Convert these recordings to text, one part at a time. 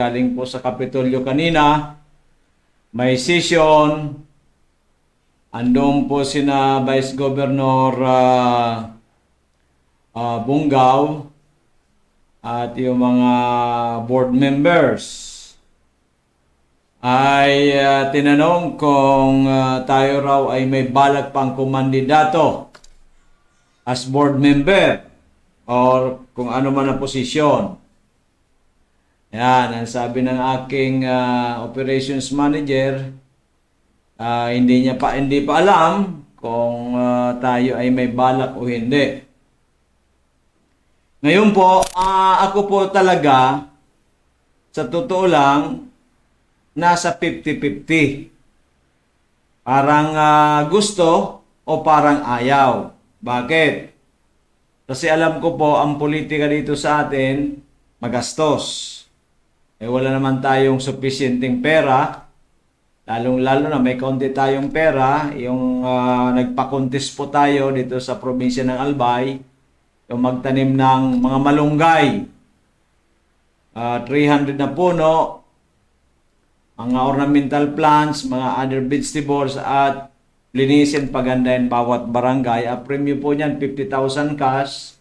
Galing po sa Kapitolyo kanina, may session. Andun po sina Vice Governor Bungaw at yung mga board members ay tinanong kung tayo raw ay may balak pang kumandidato as board member or kung ano man ang posisyon. Yan, ang sabi ng aking operations manager, hindi pa alam kung tayo ay may balak o hindi. Ngayon po, ako po talaga, sa totoo lang, nasa 50-50. Parang gusto o parang ayaw. Bakit? Kasi alam ko po, ang politika dito sa atin, magastos. Wala naman tayong sufficienteng pera, lalong-lalo na may konti tayong pera. Yung nagpa-contest po tayo dito sa probinsya ng Albay, yung magtanim ng mga malunggay, 300 na puno, mga ornamental plants, mga other vegetables, at linisin, pagandahin bawat barangay. Ang premium po niyan, 50,000 cash,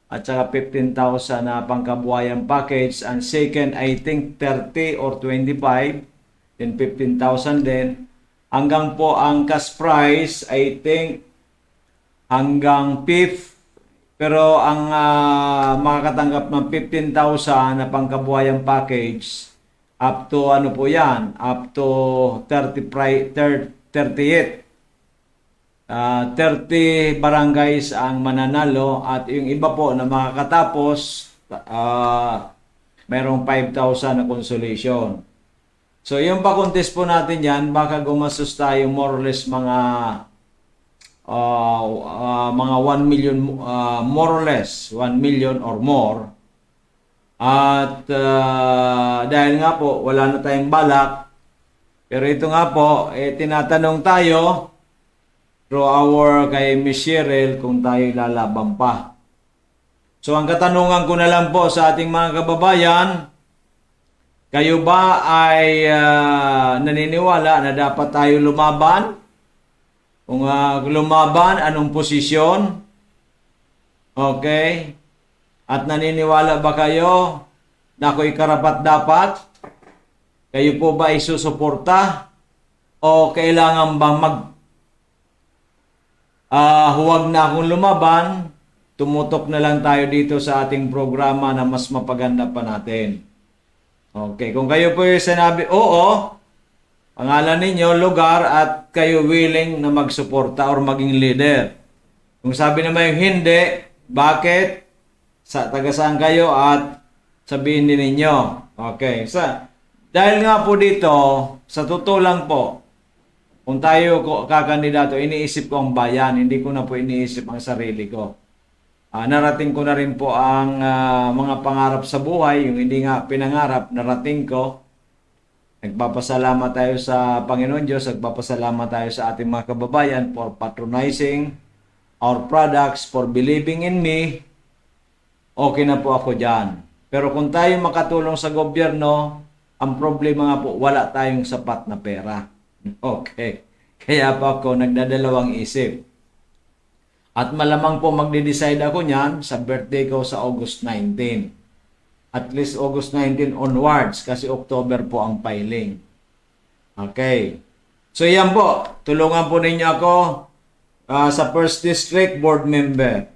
at saka 15,000 na pangkabuhayan package. And second, I think 30 or 25, then 15,000 din. Hanggang po ang cash price, I think hanggang 5th. Pero ang makakatanggap ng 15,000 na pangkabuhayan package, up to ano po yan, up to 38. 30 barangays ang mananalo, at yung iba po na makakatapos, mayroong 5,000 na consolation. So yung pa-contest po natin yan, baka gumastos tayo more or less mga 1 million, more or less 1 million or more. At dahil nga po wala na tayong balak, pero ito nga po, tinatanong tayo through our kay Miss Cheryl kung tayo lalaban pa. So ang katanungan ko na lang po sa ating mga kababayan, kayo ba ay naniniwala na dapat tayo lumaban? Kung lumaban, anong posisyon? Okay? At naniniwala ba kayo na ako'y karapat-dapat? Kayo po ba ay susuporta? O kailangan bang huwag na akong lumaban, tumutok na lang tayo dito sa ating programa na mas mapaganda pa natin? Okay, kung kayo po yung sinabi, oo, pangalan ninyo, lugar, at kayo willing na magsuporta or maging leader. Kung sabi naman yung hindi, bakit? Taga saan kayo, at sabihin din ninyo. Okay, dahil nga po dito, sa totoo lang po, kung tayo kakandidato, iniisip ko ang bayan, hindi ko na po iniisip ang sarili ko. Narating ko na rin po ang mga pangarap sa buhay, yung hindi nga pinangarap, narating ko. Nagpapasalamat tayo sa Panginoon Diyos, nagpapasalamat tayo sa ating mga kababayan for patronizing our products, for believing in me. Okay na po ako dyan. Pero kung tayo makatulong sa gobyerno, ang problema nga po, wala tayong sapat na pera. Okay. Kaya pa ako nagdadalawang isip. At malamang po magde-decide ako niyan sa birthday ko sa August 19. At least August 19 onwards, kasi October po ang filing. Okay. So yan po, tulungan po ninyo ako sa First District Board Member.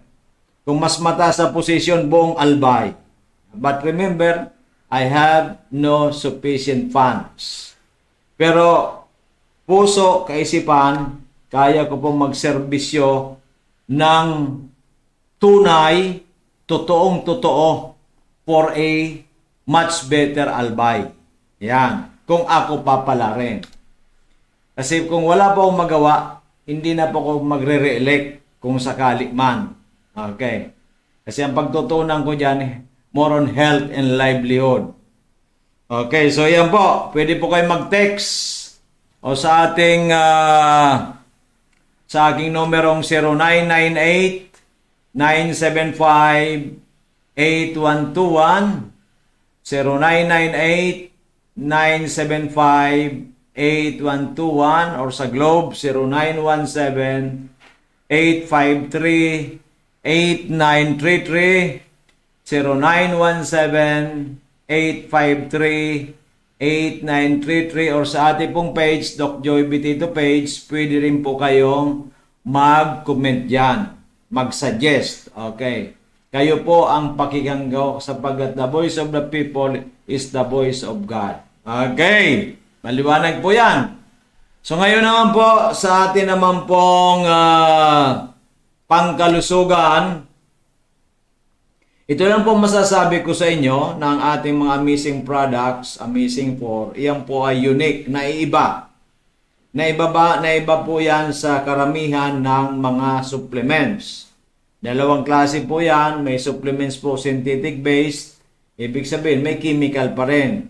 Kung mas mataas sa position, buong Albay. But remember, I have no sufficient funds. Pero puso, kaisipan, kaya ko pong magserbisyo ng tunay, totoong-totoo for a much better Albay. Yan. Kung ako papalarin. Kasi kung wala pa akong magawa, hindi na po ako magre-re-elect kung sakali man. Okay. Kasi ang pagtutunan ko dyan, more on health and livelihood. Okay, so yan po. Pwede po kayo mag-text o sa ating sa aking numerong 0998-975-8121, 0998 0917-8121 or sa Globe 0917-853-8933 0917-853-8933 or sa ating pong page, Doc Joy Bitito page, pwede rin po kayong mag-comment dyan, mag-suggest. Okay. Kayo po ang pakinggan ko sapagkat the voice of the people is the voice of God. Okay. Maliwanag po yan. So ngayon naman po sa atin naman pong pangkalusugan, ito lang po masasabi ko sa inyo ng ating mga amazing products, Amazing 4. Iyan po ay unique, naiiba. Naiba po yan sa karamihan ng mga supplements. Dalawang klase po yan. May supplements po synthetic based. Ibig sabihin may chemical pa rin.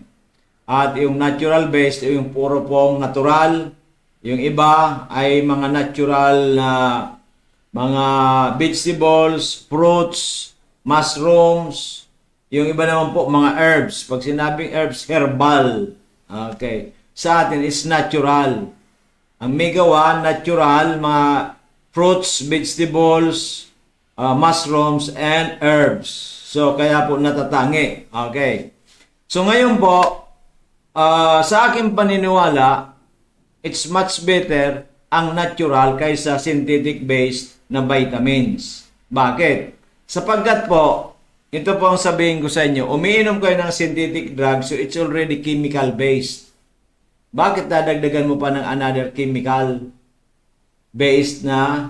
At yung natural based, yung puro pong natural. Yung iba ay mga natural na mga vegetables, fruits, mushrooms. Yung iba naman po mga herbs. Pag sinabing herbs, herbal. Okay. Sa atin is natural. Ang Mega 1, natural, mga fruits, vegetables, mushrooms, and herbs. So, kaya po natatangi. Okay. So, ngayon po, sa aking paniniwala, it's much better ang natural kaysa synthetic-based na vitamins. Bakit? Sapagkat po, ito po ang sabihin ko sa inyo, umiinom kayo ng synthetic drugs, so it's already chemical-based. Bakit dadagdagan mo pa ng another chemical-based na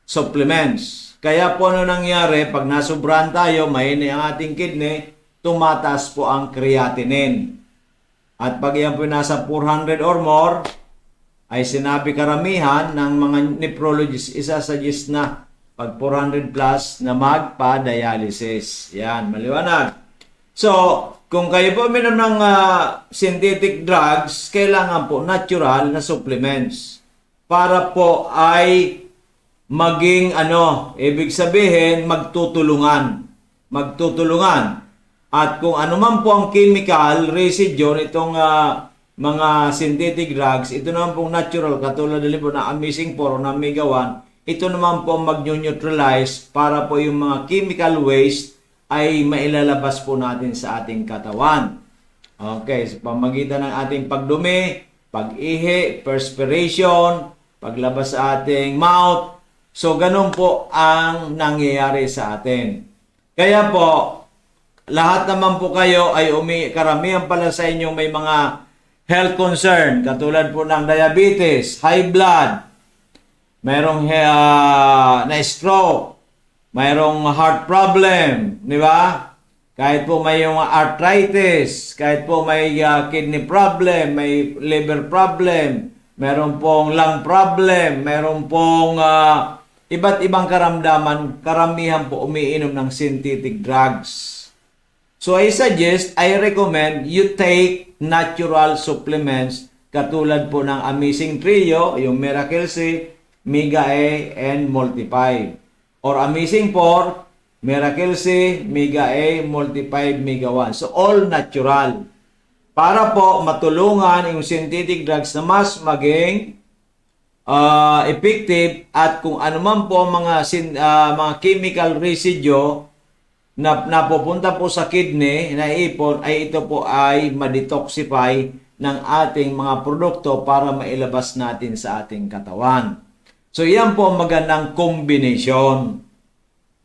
supplements? Kaya po ano nangyari, pag nasubrahan tayo, mahina ang ating kidney, tumataas po ang creatinine. At pag yan po nasa 400 or more, ay sinabi karamihan ng mga nephrologists, isasuggest na pag 400 plus na magpa-dialysis. Yan, maliwanag. So, kung kayo po uminom ng synthetic drugs, kailangan po natural na supplements para po ay maging ibig sabihin magtutulungan. Magtutulungan. At kung ano man po ang chemical residue nitong mga synthetic drugs, ito naman pong natural, katulad din po na Amazing 4 o na Mega 1, ito naman po mag-neutralize para po yung mga chemical waste ay mailalabas po natin sa ating katawan. Okay, sa pamagitan ng ating pagdumi, pag-ihi, perspiration, paglabas sa ating mouth. So, ganun po ang nangyayari sa atin. Kaya po, lahat naman po kayo ay karamihan pala sa inyo may mga health concern, katulad po ng diabetes, high blood, mayroong na stroke, mayroong heart problem, di ba? Kahit po may yung arthritis, kahit po may kidney problem, may liver problem, mayroon pong lung problem, mayroon pong iba't ibang karamdaman, karamihan po umiinom ng synthetic drugs. So I recommend you take natural supplements katulad po ng Amazing Trio, yung Miracle C, Mega A, and Multi-5. Or Amazing 4, Miracle C, Mega A, Multi-5, Mega 1. So all natural. Para po matulungan yung synthetic drugs na mas maging effective at kung ano man po mga chemical residue na napupunta po sa kidney, na ipon, ay ito po ay ma-detoxify ng ating mga produkto para mailabas natin sa ating katawan. So, yan po magandang combination.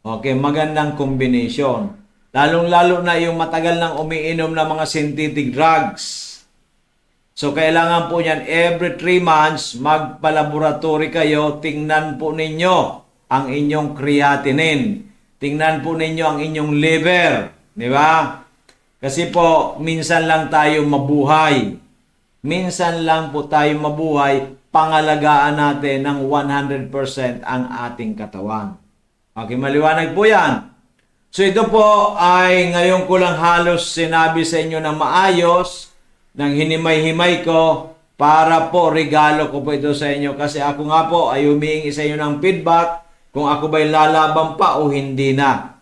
Okay, magandang combination. Lalong-lalo na yung matagal nang umiinom ng mga synthetic drugs. So, kailangan po niyan every 3 months, magpa-laboratory kayo, tingnan po ninyo ang inyong creatinine. Tingnan po ninyo ang inyong liver, di ba? Kasi po, minsan lang tayo mabuhay. Minsan lang po tayo mabuhay, pangalagaan natin ng 100% ang ating katawan. Okay, maliwanag po yan. So ito po ay ngayon ko lang halos sinabi sa inyo ng maayos, ng hinimay-himay ko, para po regalo ko po ito sa inyo. Kasi ako nga po ay humihingi sa inyo ng feedback, kung ako ba'y lalaban pa o hindi na.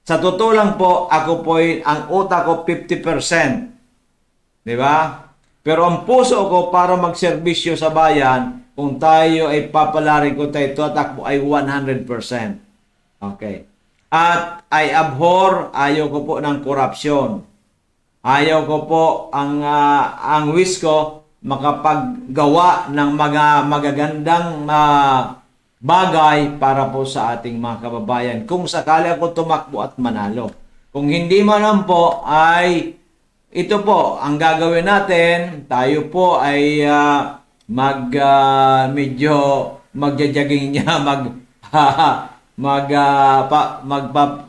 Sa totoo lang po, ako po ang utak ko 50%. Di ba? Pero ang puso ko para magserbisyo sa bayan, kung tayo ay papalarin ko tayo, tatakbo ay 100%. Okay. At I abhor, ayaw ko po ng korupsyon. Ayaw ko po ang wish ko makapaggawa ng mga magagandang bagay para po sa ating mga kababayan. Kung sakali ako tumakbo at manalo. Kung hindi man lang po ay ito po ang gagawin natin. Tayo po ay medyo magja-jogging niya,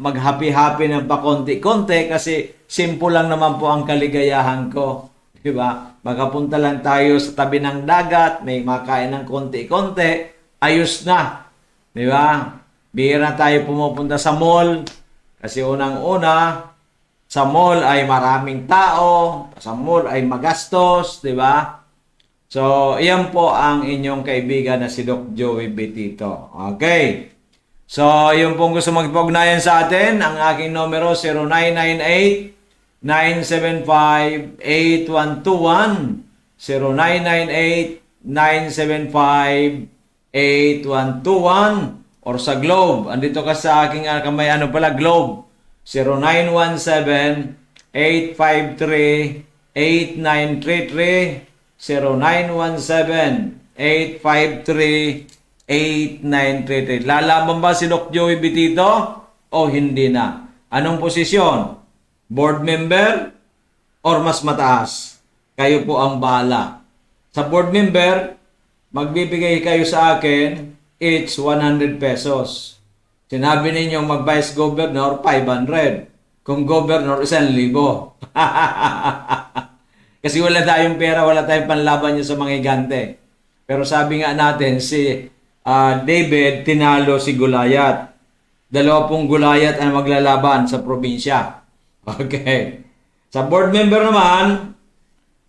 maghappy-happy ng pakonti-konti kasi simple lang naman po ang kaligayahan ko. Diba? Magkapunta lang tayo sa tabi ng dagat, may makain ng konti-konti, ayos na. Diba? Bihira tayo pumupunta sa mall kasi unang-una, sa mall ay maraming tao, sa mall ay magastos, diba? So, iyan po ang inyong kaibigan na si Doc Joey Betito. Okay. So, yung pong gusto magpugnayan sa atin, ang aking numero 0998-975-8121, 0998-975-8121, or sa Globe. Andito ka sa aking kamay, Globe. 0917-853-8933, 0917-853-8933. Lalaban ba si Doc Joey Betito o hindi na? Anong posisyon? Board member or mas mataas? Kayo po ang bahala. Sa board member, magbibigay kayo sa akin each 100 pesos. Sinabi ninyong mag-vice governor, 500. Kung governor, 1,000. Kasi wala tayong pera, wala tayong panlaban niya sa mga higante. Pero sabi nga natin, si David tinalo si Goliath. 2 Goliath ang maglalaban sa probinsya. Okay. Sa board member naman,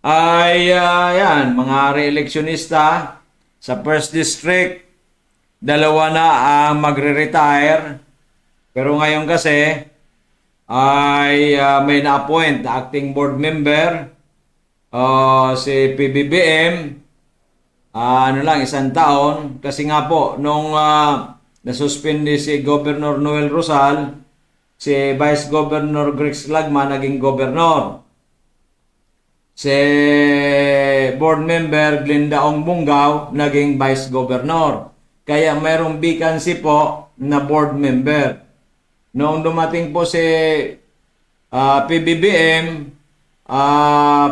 ay yan, mga re-electionista sa 1st District, 2 na ang magre-retire. Pero ngayon kasi, ay may na-appoint na acting board member, si PBBM, 1 taon. Kasi nga po, nung nasuspindi si Governor Noel Rosal, si Vice Governor Greg Slagman naging governor. Si board member Glinda Ong Bungaw naging Vice Governor. Kaya mayroong vacancy po na board member. Noong dumating po si PBBM,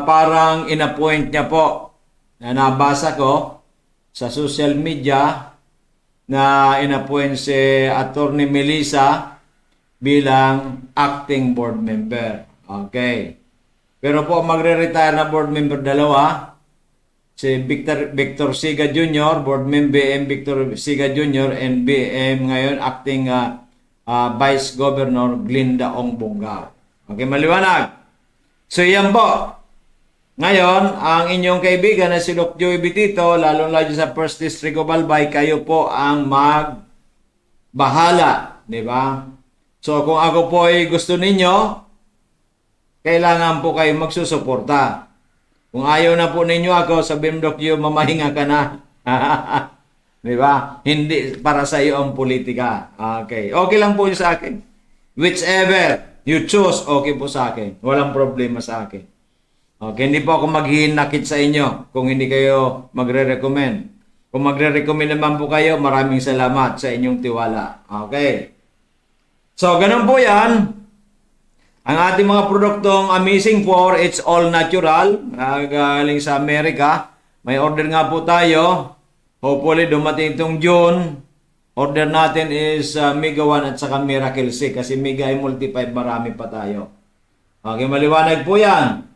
parang inappoint niya po, na nabasa ko sa social media, na inappoint si Attorney Melissa bilang acting board member. Okay. Pero po magre-retire na board member 2, si Victor Siga Jr., board member BM Victor Siga Jr. and BM ngayon acting Vice Governor Glinda Ong Bungaw. Okay, maliwanag. So yan po. Ngayon, ang inyong kaibigan na si Doc Joey Betito, lalong-lalo sa 1st District of Albay, kayo po ang magbahala, di ba? So kung ako po ay gusto ninyo, kailangan po kayo magsusuporta. Kung ayaw na po ninyo ako, sabihin Doc Joey, mamahinga ka na. Di ba? Hindi para sa iyo ang politika. Okay. Okay lang po yun sa akin. Whichever you choose, okay po sa akin. Walang problema sa akin. Okay, hindi po ako maghihinakit sa inyo kung hindi kayo magre-recommend. Kung magre-recommend naman po kayo, maraming salamat sa inyong tiwala. Okay. So, ganun po yan. Ang ating mga produktong Amazing 4, it's all natural. Galing sa Amerika. May order nga po tayo. Hopefully, dumating itong June. Order natin is Mega 1 at saka Miracle 6. Kasi Mega ay multi-5, marami pa tayo. Okay, maliwanag po yan.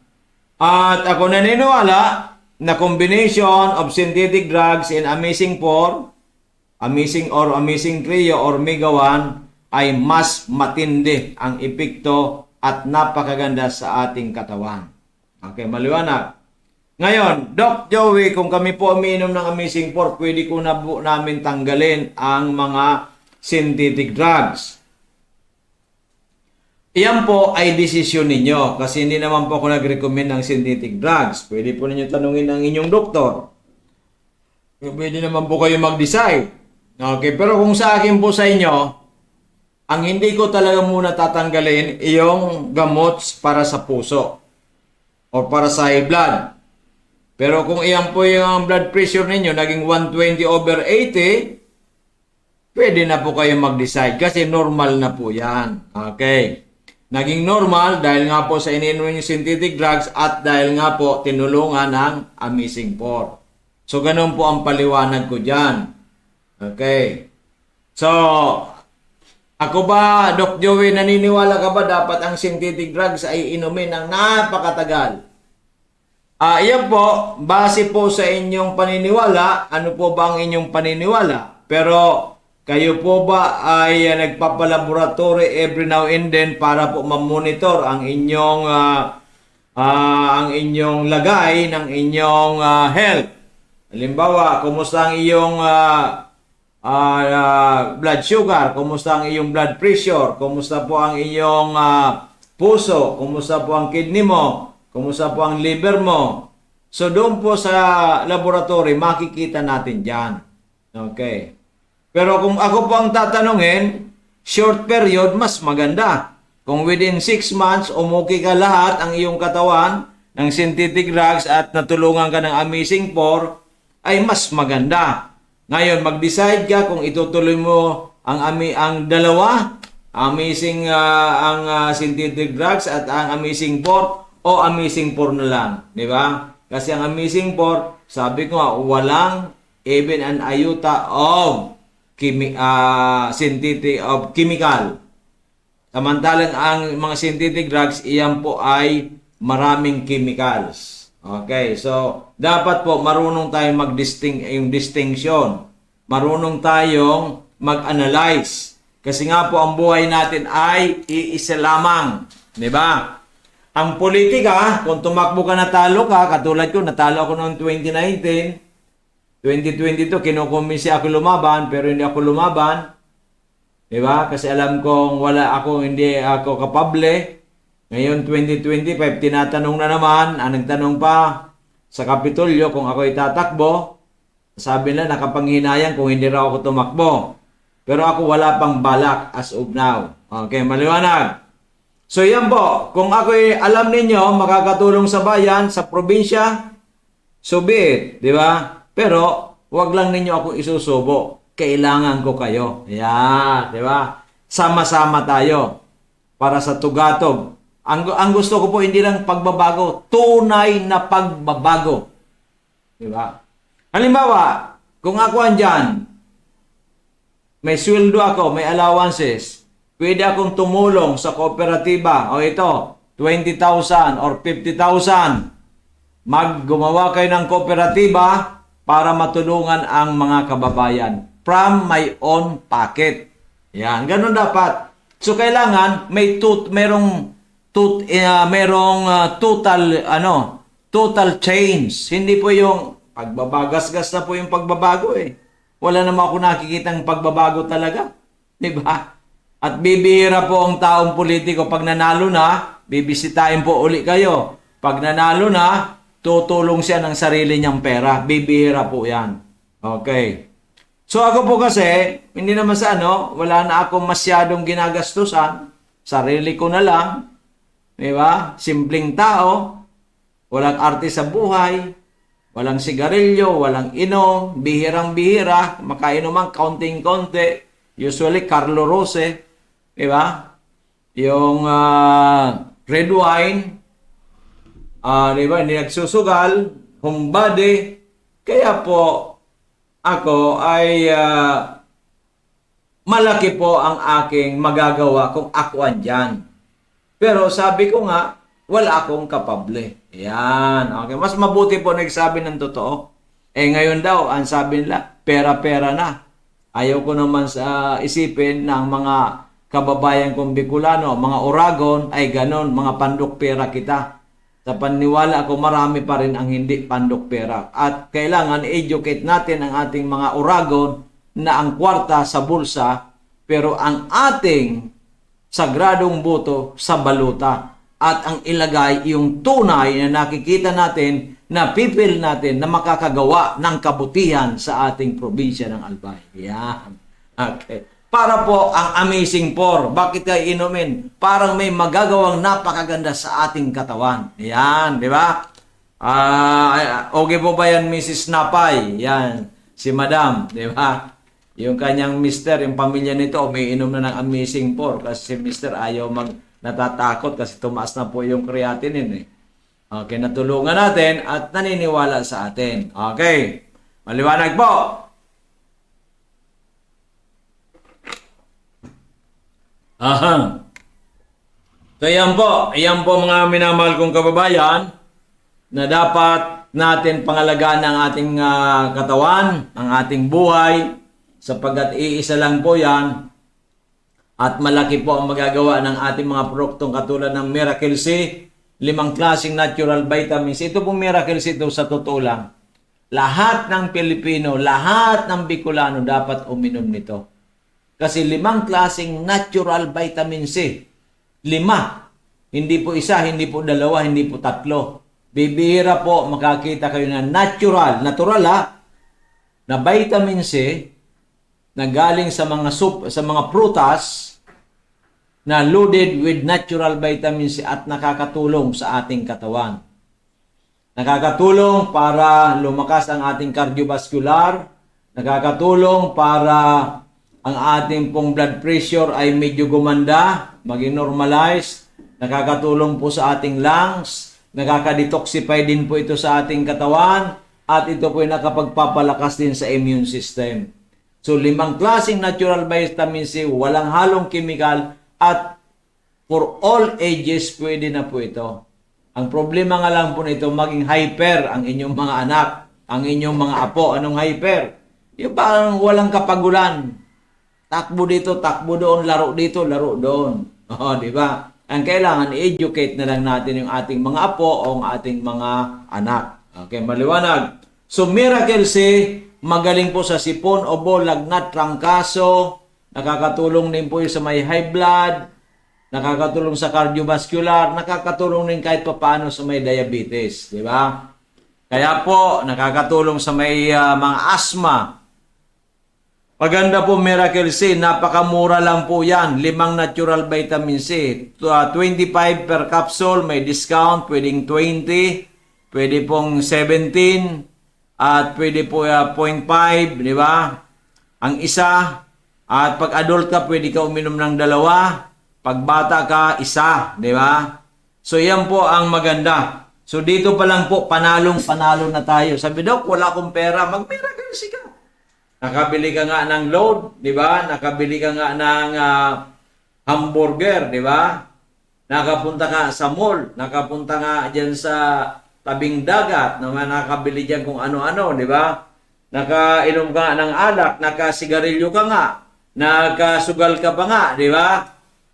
At ako naniniwala na combination of synthetic drugs in Amazing 4, Amazing Trio or Mega 1 ay mas matindi ang epekto at napakaganda sa ating katawan. Okay, maliwanag. Ngayon, Doc Joey, kung kami po umiinom ng Amazing 4, pwede ko na po namin tanggalin ang mga synthetic drugs. Iyan po ay desisyon ninyo kasi hindi naman po ako nag-recommend ng synthetic drugs. Pwede po ninyo tanungin ang inyong doktor. Pwede naman po kayo mag-decide. Okay, pero kung sa akin po sa inyo, ang hindi ko talaga muna tatanggalin yung gamot para sa puso o para sa high blood. Pero kung iyan po yung blood pressure ninyo, naging 120/80, pwede na po kayo mag-decide kasi normal na po yan. Okay. Naging normal dahil nga po sa iniinom yung synthetic drugs at dahil nga po tinulungan ng Amazing 4. So, ganun po ang paliwanag ko dyan. Okay. So, ako ba, Doc Joey, naniniwala ka ba dapat ang synthetic drugs ay inumin ng napakatagal? Iyan po, base po sa inyong paniniwala, ano po ba ang inyong paniniwala? Pero, kayo po ba ay nagpapalaboratory every now and then para po ma-monitor ang inyong lagay ng inyong health? Halimbawa, kumusta ang iyong blood sugar? Kumusta ang iyong blood pressure? Kumusta po ang iyong puso? Kumusta po ang kidney mo? Kumusta po ang liver mo? So, doon po sa laboratory, makikita natin dyan. Okay. Pero kung ako po ang tatanungin, short period, mas maganda. Kung within 6 months, umuki ka lahat ang iyong katawan ng synthetic drugs at natulungan ka ng Amazing 4, ay mas maganda. Ngayon, mag-decide ka kung itutuloy mo ang dalawa, ang synthetic drugs at ang Amazing 4 o Amazing 4 na lang. Di ba? Kasi ang Amazing 4, sabi ko nga, walang even an iota of synthetic of chemical. Samantalang ang mga synthetic drugs, iyan po ay maraming chemicals. Okay, so dapat po marunong tayong yung distinction. Marunong tayong mag-analyze. Kasi nga po ang buhay natin ay iisa lamang, 'di ba? Ang politika, kung tumakbo ka natalo ka, katulad ko natalo ako noong 2019, 2022, kinukumbinsi ako lumaban, pero hindi ako lumaban. Diba? Kasi alam kong hindi ako kapable. Ngayon, 2025, tinatanong na naman, nagtanong pa sa Kapitolyo kung ako itatakbo. Sabi na, nakapanghinayang kung hindi raw ako tumakbo. Pero ako wala pang balak as of now. Okay, maliwanag. So, yan po. Kung ako alam ninyo, makakatulong sa bayan, sa probinsya, so be it. Diba? Pero, wag lang ninyo ako isusubo. Kailangan ko kayo. Yan, di ba? Sama-sama tayo para sa tugatog. Ang gusto ko po, hindi lang pagbabago, tunay na pagbabago. Di ba? Halimbawa, kung ako andyan, may sweldo ako, may allowances, pwede akong tumulong sa kooperatiba. O ito, 20,000 or 50,000. Gumawa kayo ng kooperatiba para matulungan ang mga kababayan from my own pocket. Yan, ganun dapat. So kailangan merong total change. Hindi po yung pagbabagas-gas na po yung pagbabago eh. Wala naman ako nakikitang pagbabago talaga. 'Di ba? At bibihira po ang taong politiko pag nanalo na, bibisitahin po uli kayo. Pag nanalo na, tutulong siya ng sarili niyang pera. Bibihira po yan. Okay. So ako po kasi, hindi naman wala na akong masyadong ginagastusan. Sarili ko na lang. Diba? Simpleng tao. Walang arte sa buhay. Walang sigarilyo. Walang inom. Bihirang-bihira. Makainuman kaunting-konti. Usually, Carlo Rose. Diba? Yung red wine. Diba? Hindi nagsusugal, homebody. Kaya po, ako ay malaki po ang aking magagawa kung ako andyan. Pero sabi ko nga, wala akong kapable. Yan. Okay. Mas mabuti po nagsabi ng totoo. Ngayon daw, ang sabi nila, pera-pera na. Ayaw ko naman sa isipin ng mga kababayan kong Bicolano, mga Oragon, ay ganon, mga pandok pera kita. Sa paniwala ko, marami pa rin ang hindi pandok pera. At kailangan educate natin ang ating mga Oragon na ang kwarta sa bulsa, pero ang ating sagradong boto sa baluta at ang ilagay yung tunay na nakikita natin, na pipil natin na makakagawa ng kabutihan sa ating probinsya ng Albay. Yan. Okay. Para po ang Amazing 4. Bakit kayo inumin? Parang may magagawang napakaganda sa ating katawan. Yan, di ba? Okay po ba yan, Mrs. Napay? Yan, si Madam, di ba? Yung kanyang mister, yung pamilya nito, may inom na ng Amazing 4 kasi si mister ayaw natatakot kasi tumaas na po yung creatinine eh. Okay, natulungan natin at naniniwala sa atin. Okay, maliwanag po. Aha. So yan po mga minamahal kong kababayan na dapat natin pangalagaan ang ating katawan, ang ating buhay, sapagkat iisa lang po yan at malaki po ang magagawa ng ating mga produktong katulad ng Miracle C, 5 klaseng natural vitamins. Ito pong Miracle C ito sa totoo lang. Lahat ng Pilipino, lahat ng Bicolano dapat uminom nito. Kasi 5 klaseng natural vitamin C. 5. Hindi po isa, hindi po dalawa, hindi po 3. Bibihira po makakita kayo na natural na vitamin C na galing sa mga prutas na loaded with natural vitamin C at nakakatulong sa ating katawan. Nakakatulong para lumakas ang ating cardiovascular, nakakatulong para ang ating pong blood pressure ay medyo gumanda, maging normalized, nakakatulong po sa ating lungs, nakaka-detoxify din po ito sa ating katawan, at ito po ay nakapagpapalakas din sa immune system. So 5 klaseng natural vitamin C, walang halong chemical, at for all ages pwede na po ito. Ang problema nga lang po nito, maging hyper ang inyong mga anak, ang inyong mga apo. Anong hyper? Yung parang walang kapagulan. Takbo dito, takbo doon, laro dito, laro doon. Di ba? Ang kailangan, i-educate na lang natin yung ating mga apo o ang ating mga anak. Okay, maliwanag. So, Miracle C, magaling po sa sipon, ubo, lagnat, trangkaso, nakakatulong din po sa may high blood, nakakatulong sa cardiovascular, nakakatulong din kahit papaano sa may diabetes, di ba? Kaya po, nakakatulong sa may mga asthma. Maganda po Miracle C, napakamura lang po yan, 5 natural vitamin C. 25 per capsule, may discount, pwedeng 20, pwede pong 17, at pwede po 0.5, di ba? Ang isa. At pag adult ka, pwede ka uminom ng 2. Pag bata ka, 1. Di ba? So, yan po ang maganda. So, dito pa lang po, panalong-panalo na tayo. Sabi, Dok, wala akong pera. Mag-Miracle C ka. Nakabili ka nga ng load. Di ba? Nakabili ka nga ng hamburger. Di ba? Nakapunta ka sa mall. Nakapunta nga dyan sa tabing dagat. Nakabili dyan kung ano-ano. Di ba? Nakainom ka nga ng alak. Nakasigarilyo ka nga. Nagkasugal ka pa nga, di ba?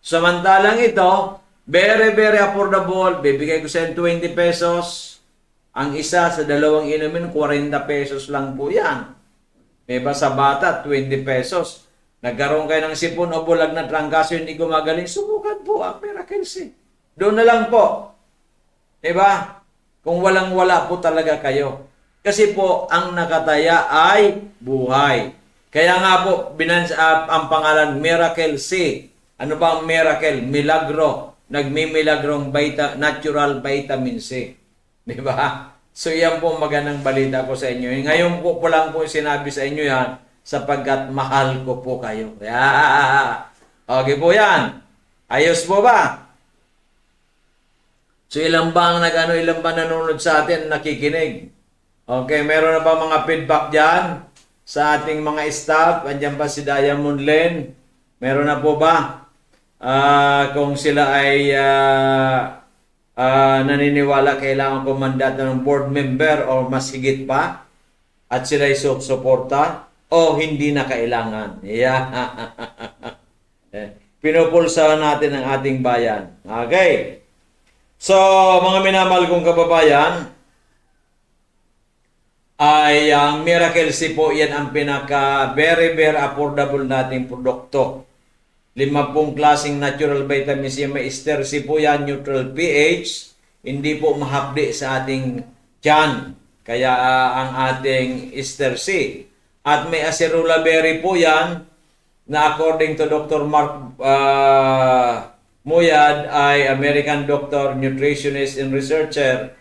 Samantalang ito, very, very affordable. Bibigay ko sa 20 pesos. Ang isa sa 2 inumin, 40 pesos lang po yan. Diba sa bata, 20 pesos. Nagkaroon kayo ng sipon o bulag na trangkaso, hindi gumagaling, subukan po ang Miracle C. Doon na lang po. Diba? Kung walang-wala po talaga kayo. Kasi po, ang nakataya ay buhay. Kaya nga po, ang pangalan Miracle C. Ano ba ang miracle? Milagro. Nagmimilagrong natural vitamin C. Di ba? So yan po magandang balita ko sa inyo. Ngayon po lang po sinabi sa inyo yan sapagkat mahal ko po kayo. Yeah. Okay po yan. Ayos po ba? So ilan ba nanonood sa atin, nakikinig? Okay, meron na ba mga feedback dyan? Sa ating mga staff, andyan ba si Diamond Len? Meron na po ba? Kung sila ay naniniwala kailangan ko mandato ng board member o mas higit pa at sila ay suporta o hindi na kailangan. Yeah. Pinupulsa natin ang ating bayan. Okay. So, mga minamahal kong kababayan, ay ang Miracle C po, yan ang pinaka very, very affordable nating produkto. 50 klaseng natural vitamin C. May ester C po yan, neutral pH. Hindi po mahapdi sa ating tiyan. Kaya ang ating ester C. At may acerola berry po yan na according to Dr. Mark Muyad ay American doctor, nutritionist, and researcher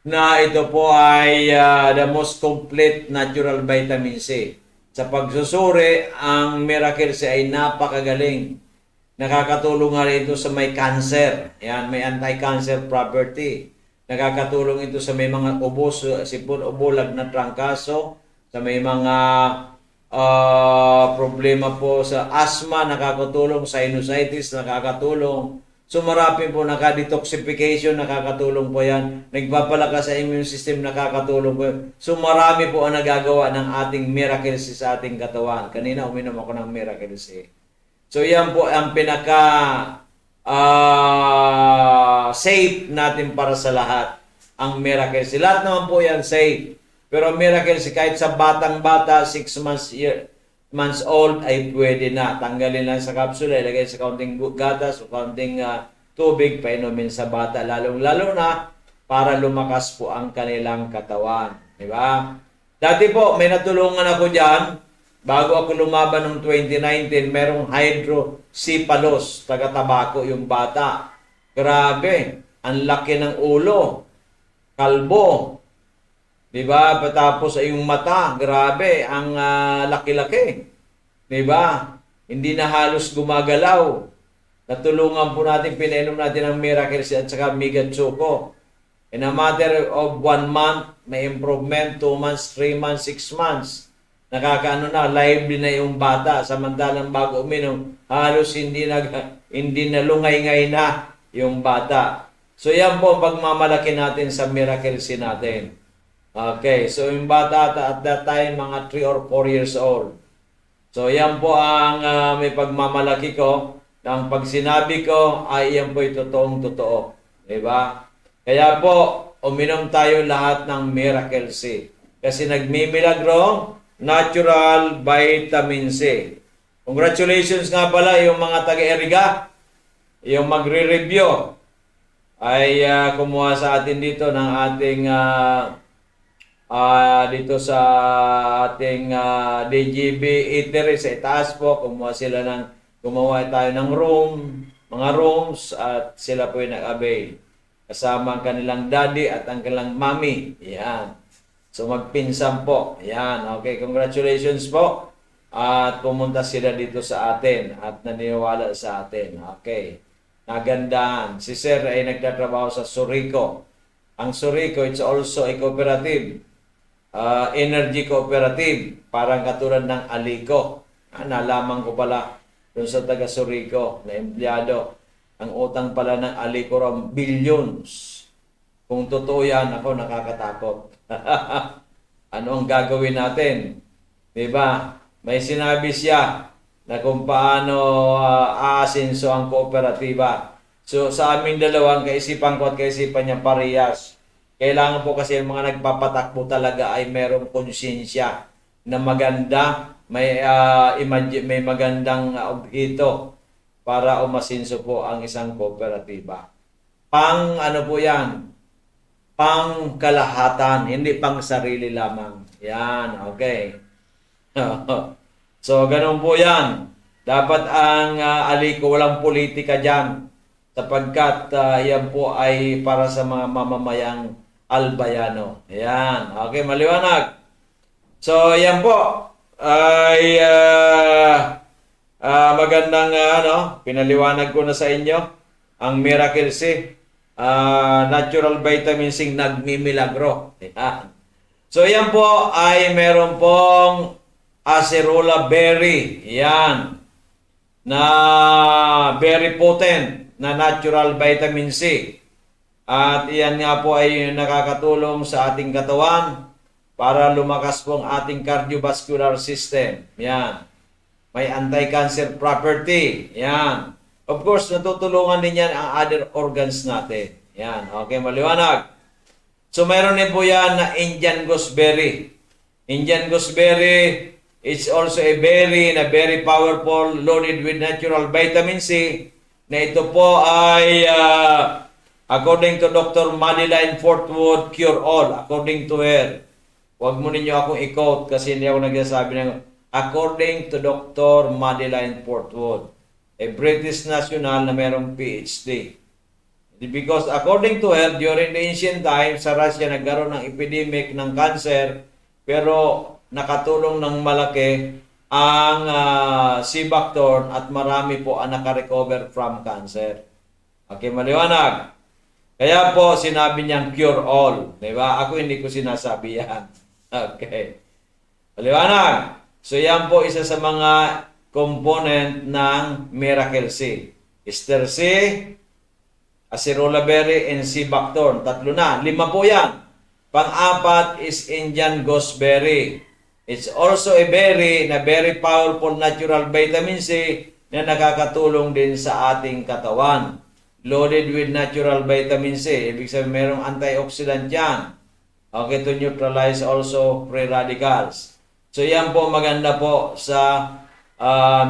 na ito po ay the most complete natural vitamin C. Sa pagsusuri, ang Miracle C ay napakagaling. Nakakatulong nga rin ito sa may cancer. Yan, may anti-cancer property. Nakakatulong ito sa may mga ubo, sipon, ubo, lagnat, trangkaso, sa may mga problema po sa asthma, nakakatulong, sinusitis, nakakatulong. So marami po naka-detoxification, nakakatulong po yan. Nagpapalakas sa immune system, nakakatulong po yan. So marami po ang nagagawa ng ating Miracle C sa ating katawan. Kanina uminom ako ng Miracle C. So yan po ang pinaka safe natin para sa lahat. Ang Miracle C. Lahat naman po yan safe. Pero Miracle C kahit sa batang-bata, 6 months old ay pwede na. Tanggalin lang sa kapsula, ilagay sa kaunting gatas o kaunting tubig, painumin sa bata. Lalong-lalo na para lumakas po ang kanilang katawan. Diba? Dati po, may natulungan ako dyan. Bago ako lumaban noong 2019, merong hydrocephalus, taga-tabako yung bata. Grabe, ang laki ng ulo, kalbo. Diba? Patapos ay yung mata, grabe, ang laki-laki. Diba? Hindi na halos gumagalaw. Natulungan po natin, pinainom natin ang Miracle C at saka Migatsuko. In a matter of 1 month, may improvement, 2 months, 3 months, 6 months. Nakakaano na, lively na yung bata. Samantalang bago uminom, halos hindi na lungay-ngay na yung bata. So yan po ang pagmamalaki natin sa Miracle C natin. Okay, so yung bata at that time, mga 3 or 4 years old. So yan po ang may pagmamalaki ko. Ang pag sinabi ko ay yan po ay totoong-totoo. Diba? Kaya po, uminom tayo lahat ng Miracle C. Kasi nagmimilagro, natural vitamin C. Congratulations nga pala yung mga taga-Eriga, yung magre-review ay kumuha sa atin dito ng ating dito sa ating DGB Eatery sa itaas po. Gumawa tayo ng mga rooms at sila po yung nag-avail. Kasama ang kanilang daddy at ang kanilang mommy. Yan. So magpinsan po. Yan. Okay, congratulations po. At pumunta sila dito sa atin at naniwala sa atin. Okay. Nagandahan. Si Sir ay nagtatrabaho sa Surico. Ang Surico, it's also a cooperative. Energy cooperative. Parang katulad ng Alico. Nalaman ko pala doon sa taga Surico na empleyado. Ang utang pala ng Alico raw, billions. Kung totoo yan, ako nakakatakot. Ano ang gagawin natin? Diba? May sinabi siya na kung paano aasinso ang kooperatiba. So sa aming dalawang kaisipan ko at kaisipan niya parehas. Kailangan po kasi yung mga nagpapatakbo talaga ay merong konsensya na maganda, may magandang obhito para umasinso po ang isang kooperatiba. Ano po yan? Pang kalahatan, hindi pang sarili lamang. Yan, okay. So, ganun po yan. Dapat ang Alico, walang politika dyan. Sapagkat yan po ay para sa mga mamamayang albayano. Yan, okay, maliwanag. So, yan po ay magandang pinaliwanag ko na sa inyo ang Miracle C. Natural vitamin C nagmimilagro. Yan. So, yan po ay meron pong acerola berry. Yan. Na very potent na natural vitamin C. At yan nga po ay nakakatulong sa ating katawan para lumakas po ang ating cardiovascular system. Yan. May anti-cancer property. Yan. Of course, natutulungan din yan ang other organs natin. Yan. Okay, maliwanag. So, mayroon din po yan na Indian gooseberry. Indian gooseberry, It's also a very powerful, loaded with natural vitamin C, na ito po ay, according to Dr. Madeline Fortwood, cure all, according to her. Huwag mo ninyo akong i-quote kasi hindi ako nagsasabi ng, according to Dr. Madeline Fortwood, a British national na mayroong PhD. Because according to her, during the ancient times, sa Russia nagkaroon ng epidemic ng cancer, pero nakatulong ng malaki ang Seabachthorn at marami po ang nakarecover from cancer. Okay, maliwanag. Kaya po sinabi niyang cure all. Diba? Ako hindi ko sinasabi yan. Okay. Maliwanag. So yan po isa sa mga component ng Miracle C. Ester C, Acerola berry, and Seabachthorn. 3 na. 5 po yan. Pang-4 is Indian gooseberry. It's also a berry na very powerful natural vitamin C na nakakatulong din sa ating katawan. Loaded with natural vitamin C. Ibig sabihin mayroong antioxidant yan. Okay, to neutralize also free radicals. So yan po maganda po sa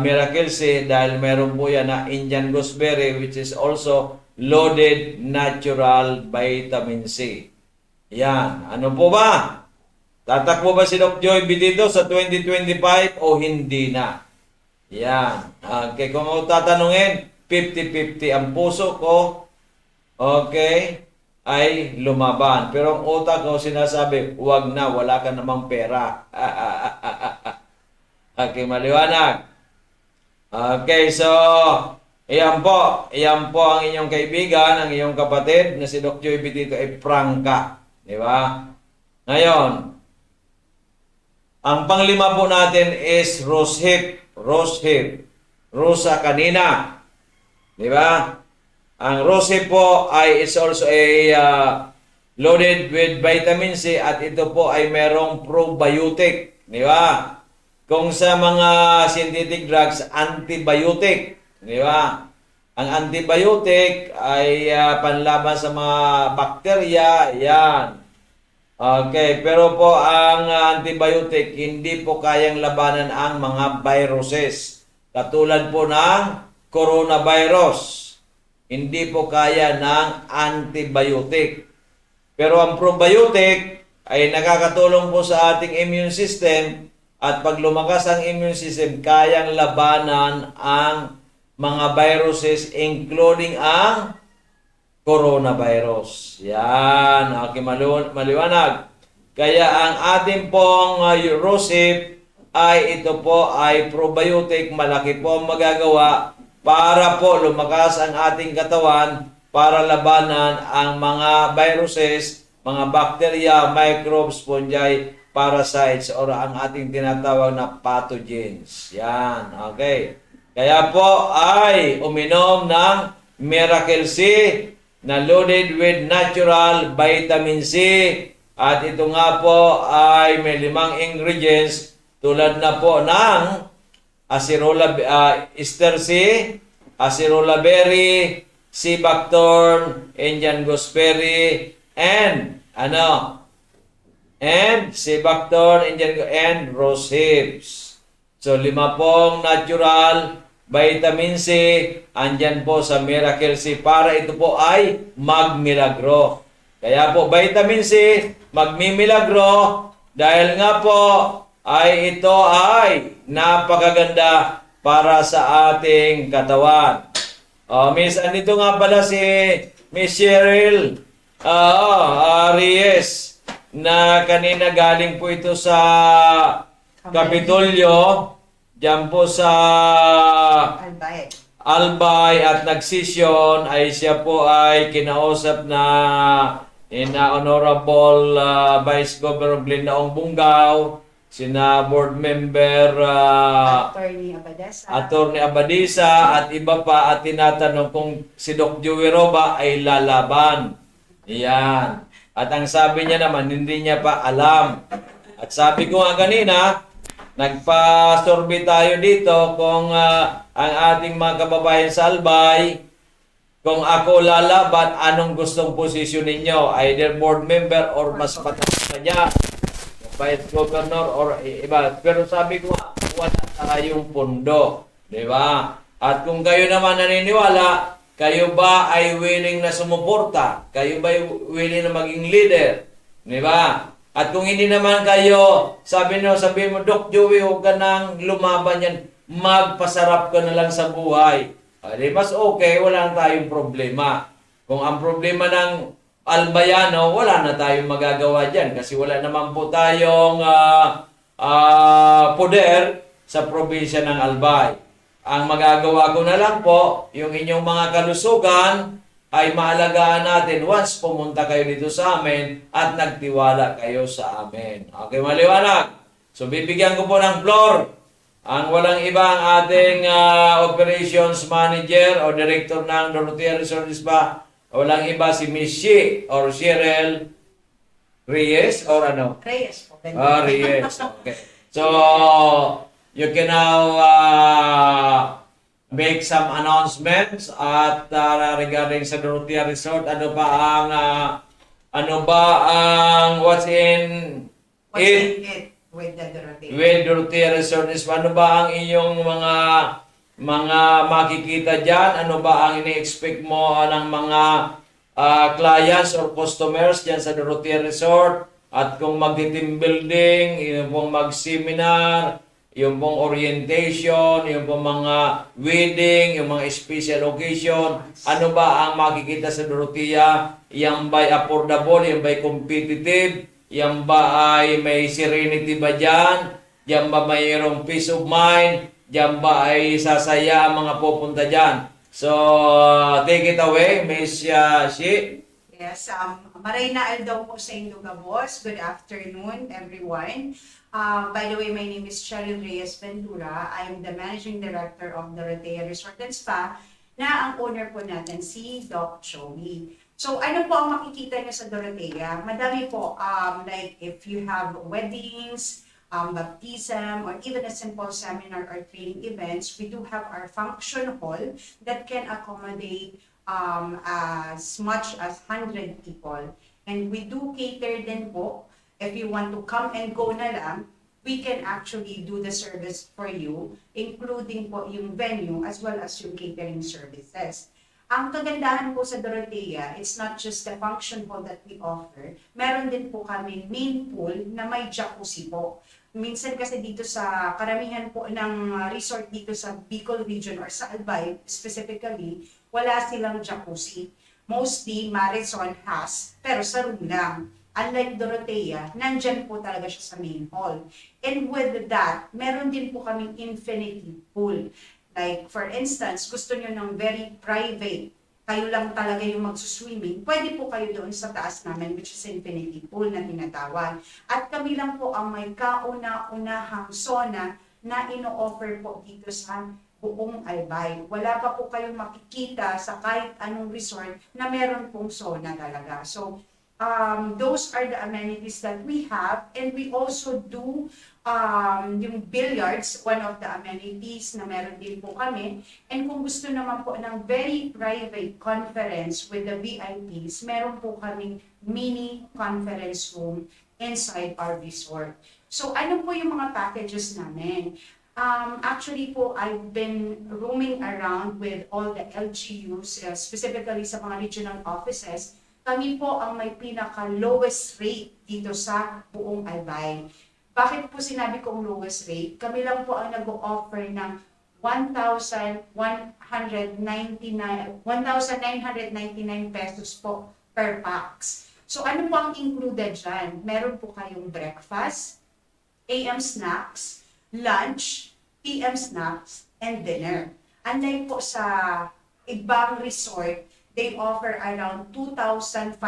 Miracle C dahil meron po yan na Indian gooseberry which is also loaded natural vitamin C. Yan. Ano po ba? Tatakbo ba si Doc Joy B dito sa 2025 o hindi na? Yan. Okay, kung ako tatanungin, 50-50 ang puso ko, okay, ay lumaban. Pero ang utak ko sinasabi, huwag na, wala ka namang pera. Okay, maliwanag. Okay, so, iyan po ang inyong kaibigan, ang inyong kapatid na si Doc Joy B dito ay prangka. Di ba? Ngayon, ang panglima po natin is rosehip. Rosa kanina. Di ba? Ang rosehip po ay is also a loaded with vitamin C at ito po ay merong probiotic. Di ba? Kung sa mga synthetic drugs, antibiotic. Di ba? Ang antibiotic ay panlaban sa mga bakterya. Yan. Okay, pero po ang antibiotic hindi po kayang labanan ang mga viruses. Katulad po ng coronavirus. Hindi po kaya ng antibiotic. Pero ang probiotic ay nakakatulong po sa ating immune system at pag lumakas ang immune system, kayang labanan ang mga viruses including ang coronavirus. Yan. Okay, maliwanag. Kaya ang ating pong rosehip ay ito po ay probiotic. Malaki po ang magagawa para po lumakas ang ating katawan para labanan ang mga viruses, mga bacteria, microbes, fungi, parasites, or ang ating tinatawag na pathogens. Yan. Okay. Kaya po ay uminom ng Miracle C na loaded with natural vitamin C. At ito nga po ay may 5 ingredients tulad na po ng Ester C, Acerola berry, Seabachthorn, Indian gooseberry, and Seabachthorn, and rosehips. So 5 pong natural vitamin C, andyan po sa Miracle C para ito po ay magmilagro. Kaya po vitamin C, magmimilagro dahil nga po ay ito ay napakaganda para sa ating katawan. Miss, andito nga pala si Miss Cheryl Reyes na kanina galing po ito sa Kapitolyo. Diyan po sa Albay at nagsisyon ay siya po ay kinausap na Honorable Vice Governor Glinaong Bungaw, sina board member Attorney Abadisa at iba pa at tinatanong kung si Doc Joey Roba ay lalaban. Yan. At ang sabi niya naman, hindi niya pa alam. At sabi ko nga kanina, nagpa-survey tayo dito kung ang ating mga kababayan sa Albay, kung ako lalaban, anong gustong posisyon ninyo? Either board member or mas pataas na niya, vice governor or iba. Pero sabi ko, wala tayong pondo. Di ba? At kung kayo naman naniniwala, kayo ba ay willing na sumuporta? Kayo ba ay willing na maging leader? Di ba? At kung hindi naman kayo, sabihin mo, Doc Joey, huwag ka nang lumaban yan. Magpasarap ka na lang sa buhay. Di mas okay, wala na tayong problema. Kung ang problema ng Albayano, wala na tayong magagawa dyan kasi wala naman po tayong poder sa probinsya ng Albay. Ang magagawa ko na lang po, yung inyong mga kalusugan ay maalagaan natin once pumunta kayo dito sa amin at nagtiwala kayo sa amin. Okay, maliwanag? So, bibigyan ko po ng floor ang walang iba ang ating operations manager o director ng Dorotea Resorts Spa. Walang iba si Miss Shi or Cheryl Reyes or ano? Reyes po. Reyes. Okay. So, you can now make some announcements at regarding sa Dorotea Resort. Ano ba ang what's in it? With the Dorotea. With Dorotea Resort is ano ba ang inyong mga makikita diyan? Ano ba ang ini-expect mo ng mga clients or customers diyan sa Dorotea Resort? At kung magti-team building, yung pong mag-seminar, yung pong orientation, yung pong mga wedding, yung mga special occasion, ano ba ang makikita sa Dorotea? Yang ba'y affordable, yang ba'y competitive, yang ba ay may serenity ba dyan? Yan ba mayroong peace of mind? Yan ba ay sasaya ang mga pupunta dyan? So, take it away, Miss Shi. Yes, Marina Aldaw po sa Indogabos. Good afternoon, everyone. By the way, my name is Cheryl Reyes Ventura. I am the Managing Director of Dorotea Resort and Spa na ang owner po natin si Doc Joey. So, ano po ang makikita nyo sa Dorotea? Madami po, like if you have weddings, baptism, or even a simple seminar or training events, we do have our function hall that can accommodate as much as 100 people. And we do cater din po, if you want to come and go na lang, we can actually do the service for you, including po yung venue as well as yung catering services. Ang kagandahan po sa Dorotea, it's not just the function hall that we offer. Meron din po kami main pool na may jacuzzi po. Minsan kasi dito sa karamihan po ng resort dito sa Bicol region or sa Albay specifically, wala silang jacuzzi. Mostly, Marisol has, pero sa room lang. Unlike Dorotea, nandyan po talaga siya sa main hall. And with that, meron din po kaming infinity pool. Like, for instance, gusto nyo ng very private, kayo lang talaga yung magsuswimming, pwede po kayo doon sa taas namin, which is infinity pool na tinatawag. At kami lang po ang may kauna-unahang sauna na ino-offer po dito sa buong Albay. Wala pa po kayong makikita sa kahit anong resort na meron pong sauna talaga. So, those are the amenities that we have, and we also do yung billiards, one of the amenities na meron din po kami. And kung gusto naman po ng very private conference with the VIPs, meron po kaming mini conference room inside our resort. So ano po yung mga packages namin? Actually po, I've been roaming around with all the LGUs, specifically sa mga regional offices. Kami po ang may pinaka-lowest rate dito sa buong Albay. Bakit po sinabi kong lowest rate? Kami lang po ang nag-o-offer ng 1,999 pesos po per pax. So ano po ang included dyan? Meron po kayong breakfast, AM snacks, lunch, PM snacks, and dinner. Unlike po sa ibang resort, they offer around 2,500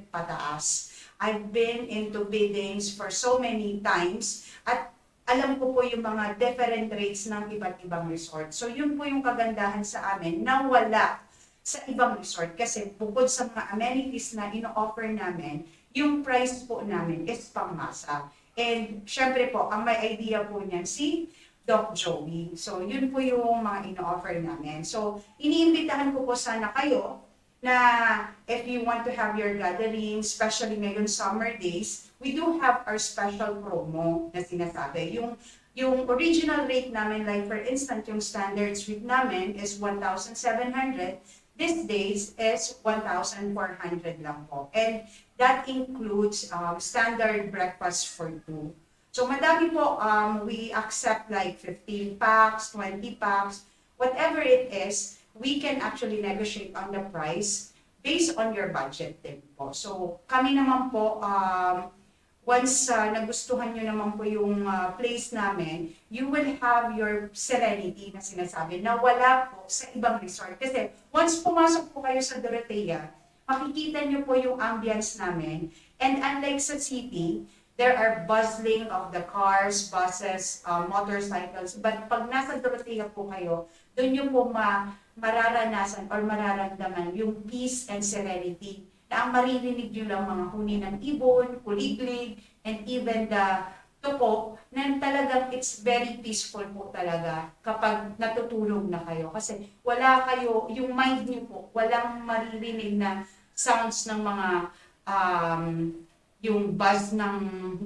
pataas. I've been into biddings for so many times at alam ko po yung mga different rates ng iba't ibang resort. So yun po yung kagandahan sa amin na wala sa ibang resort kasi bukod sa mga amenities na ino-offer namin, yung price po namin is pangmasa. And syempre po, ang may idea po niyan si Doc Joey. So yun po yung mga ino-offer namin. So iniimbitahan ko po sana kayo na if you want to have your gathering, especially ngayon summer days, we do have our special promo na sinasabi. yung original rate namin, like for instance, yung standard suite namin is 1,700. These days is 1,400 lang po. And that includes standard breakfast for two. So madami po, we accept like 15 packs, 20 packs, whatever it is, we can actually negotiate on the price based on your budget din po. So kami naman po, once nagustuhan nyo naman po yung place namin, you will have your serenity na sinasabi na wala po sa ibang resort. Kasi once pumasok po kayo sa Dorotea, makikita nyo po yung ambience namin. And unlike sa city, there are bustling of the cars, buses, motorcycles. But pag nasa Dorotea po kayo, doon nyo po mararanasan or mararamdaman yung peace and serenity na ang maririnig nyo lang mga huni ng ibon, kuliglig, and even the tuko, na talagang it's very peaceful po talaga kapag natutulog na kayo. Kasi wala kayo, yung mind nyo po, walang maririnig na sounds ng mga yung buzz ng